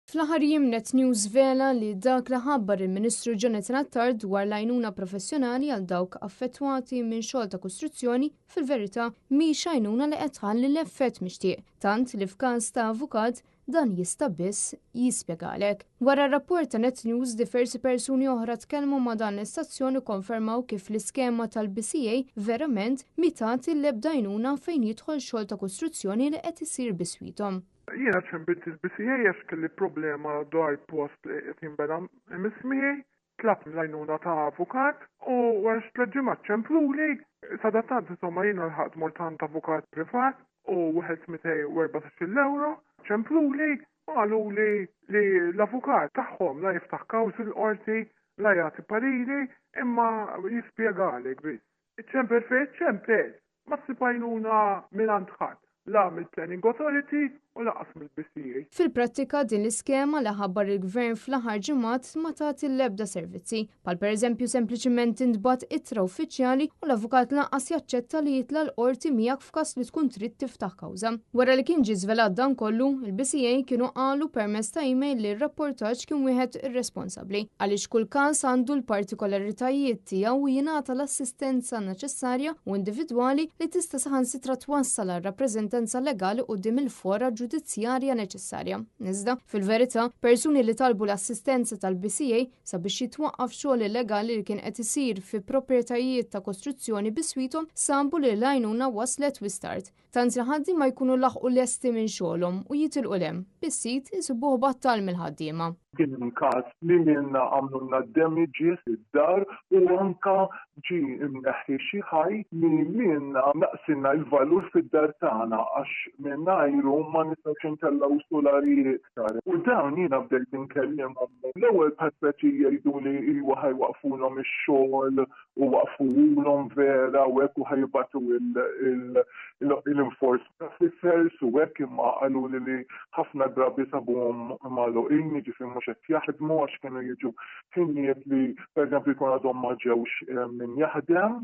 Fl-aħħar jiem Net News vela li dak li ħabbar il-Ministru Jonathan Attard dwar l-għajnuna professjonali għal dawk affettwati minn xogħol ta' kostruzzjoni fil-verità mhix għajnuna li qed tħalli l-effett mixtieq, tant li f'każ ta' avukat dan jista' biss jispjegalek. Wara r-rapport ta' Net News diversi persuni oħra tkellmu ma' dan l-istazzjon u konfermaw kif l-iskema tal-BCA verament mitat il-ebda għajnuna fejn jidħol xogħol ta' kostruzzjoni li qed isir biswithom. Jiena ċembilt il-BCA għax kelli problema dwar post jimbena mismiħi, tlabt l-għajnuna ta' avukat u għax tleġimat ċempluli, sadatant insomma jiena l-ħat mortant avukat privat u 114 euro, ċempluli u għallu li l-avukat taħħom la jiftaħ kaws il-qorti la jagħti pariri imma jispjegalek biss. Iċċempel fejn ċempel, ma tsipajnuna minn għandħat. La mill-Planning Authority u laqas mill-BCA. Fil-prattika din l-iskema li ħabbar il-Gvern fl-aħħar ġimgħat ma tagħti l-ebda servizzi, bħal pereżempju sempliċement intbagħat ittra uffiċjali u l-avukat lanqas jaċċetta li jitla l-qorti miegħek f'każ li tkun trid tiftaħ kawża. Wara li kien ġie żvelat dan kollu, il-BCA kienu qalu permezz ta' email li r-rapportaġġ kien wieħed irresponsabbli għaliex kull każ għandu l-partikolaritajiet tiegħu u jingħata l-assistenza neċessarja u individwali li tista' saħansitra twassal għar-rappreżentanza legali quddiem il-fora ġudizzjarja neċessarja. Iżda, fil-verità, persuni li talbu l-assistenza tal-BCA sabiex jitwaqqaf xogħol illegali li kien qed isir fi proprjetajiet ta' kostruzzjoni biswithom sabu li l-għajnuna waslet wistart. Tant li ħaddi ma jkunu laħqu lesti minn xogħolhom u jitilqu lem. Bis-sit isibuh battal mill-ħaddiema. Kien każ li minna għamlulna damages id-dar u anka ġi imneħħi xi ħaj li minna naqsinna l-valur fid-dar tagħna għax minnajru ma nistgħux intellaw solari iktar. U dawn jiena bdejt inkellimhom. L-ewwel paspeti jgħidu li ħajwaqfulhom ix-xogħol u waqfuhom vera u hekk u ħajbatu l-enforcement officers u hekk imma qalu li ħafna drabi sabuhom magħluqin jiġifieri mhux qed jaħdmu għax kienu jiġu ħinijiet li pereżempju jkun għadhom ma ġewx min jaħdem.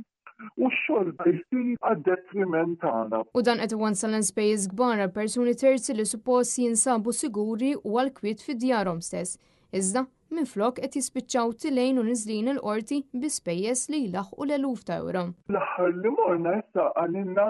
U x-xogħol jsir għad-detriment tagħna. U dan qed iwassal l-ispejjeż kbar għal persuni terzi li suppost jinsabu siguri u għall-kwiet fid-djarhom stess. Iżda minflok qed jispiċċaw tilejn u niżlin il-qorti bi spejjeż li jlaħqu l-eluf ta' euro. L-aħħar li morna issa għalilna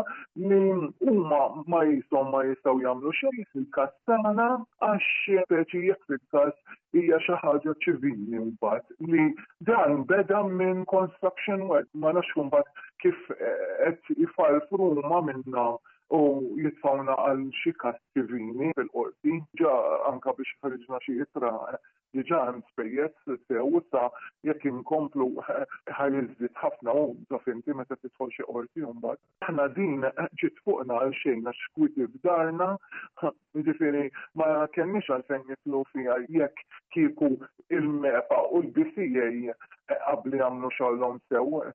li huma ma jistgħu jagħmlu xejn fil-każ tagħna għax speċi jekk fil-każ hija xi ħaġa ċivili mbagħad li dan beda minn construction work ma nafx mbagħad kif qed ifarfru huma minnha u jitfawna għal xi każ ċivili fil-qorti ġa anke biex ħarġna xi ittra diġà hemm spejjeż sew sa jekk inkomplu ħajjiżdied ħafna u dofinti meta tidħol xi qorti mbagħad. Aħna din ġiet fuqna għal xejn għax kwiti f'darna, jiġifieri ma kenniex għalfejn nitlu fiha jekk kieku il-MEPA u l-BCA qabli jagħmlu xogħolhom sew.